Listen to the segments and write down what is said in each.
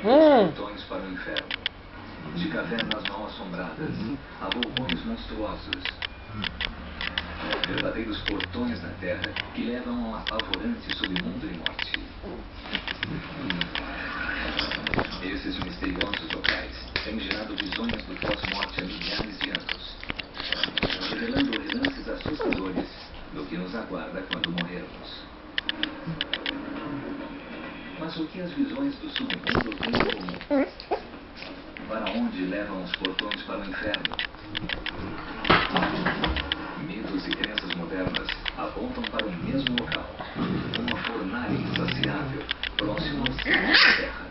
portões para o inferno. De cavernas mal assombradas a vulcões monstruosos. Verdadeiros portões na Terra que levam a um apavorante submundo de morte. Esses misteriosos locais têm gerado visões do pós-morte há milhares de anos, revelando relances assustadores do que nos aguarda quando morrermos. Mas o que as visões do submundo têm em comum? Para onde levam os portões para o inferno? Mitos e crenças modernas apontam para o mesmo local, uma fornalha insaciável, próximo ao centro da Terra.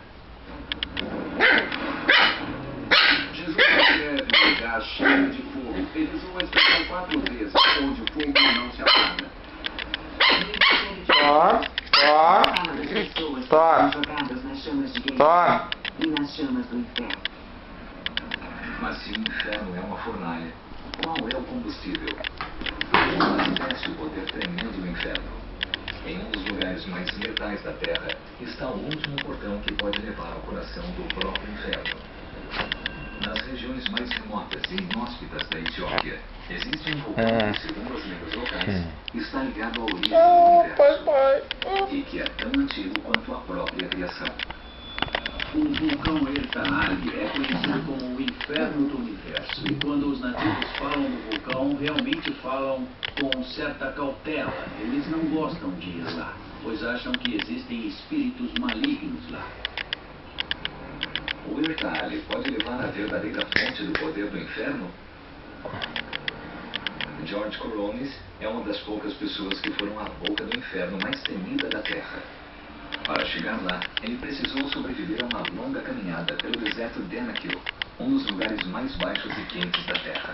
Jesus descreve um lugar cheio de fogo. Ele usou a expressão 4 vezes, onde o fogo não se apaga. Fala das pessoas que são jogadas nas chamas de guerra e nas chamas do inferno. Mas se o inferno é uma fornalha, qual é o combustível? Como acontece o poder tremendo do inferno? Em um dos lugares mais letais da Terra está o último portão que pode levar ao coração do próprio inferno. Nas regiões mais remotas e inóspitas da Etiópia, existe um vulcão que, segundo as lendas locais, está ligado à origem do universo e que é tão antigo quanto a própria criação. O vulcão Ertaali é conhecido como o inferno do universo. E quando os nativos falam do vulcão, realmente falam com certa cautela. Eles não gostam de ir lá, pois acham que existem espíritos malignos lá. O Ertaali pode levar à verdadeira fonte do poder do inferno? George Coronis é uma das poucas pessoas que foram à boca do inferno mais temida da Terra. Para chegar lá, ele precisou sobreviver a uma longa caminhada pelo deserto de Danakil, um dos lugares mais baixos e quentes da Terra.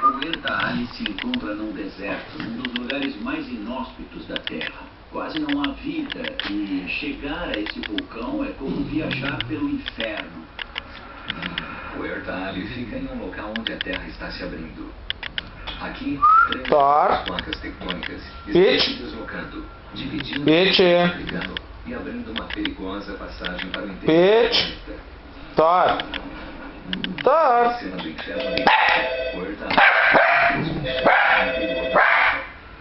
O Ertaali se encontra num deserto, um dos lugares mais inóspitos da Terra. Quase não há vida e chegar a esse vulcão é como viajar pelo inferno. O Ertaali fica em um local onde a Terra está se abrindo. Aqui, três placas tectônicas estão se deslocando, dividindo, brigando e abrindo uma perigosa passagem para o interior do planeta. A cena do inferno de o Ertaali.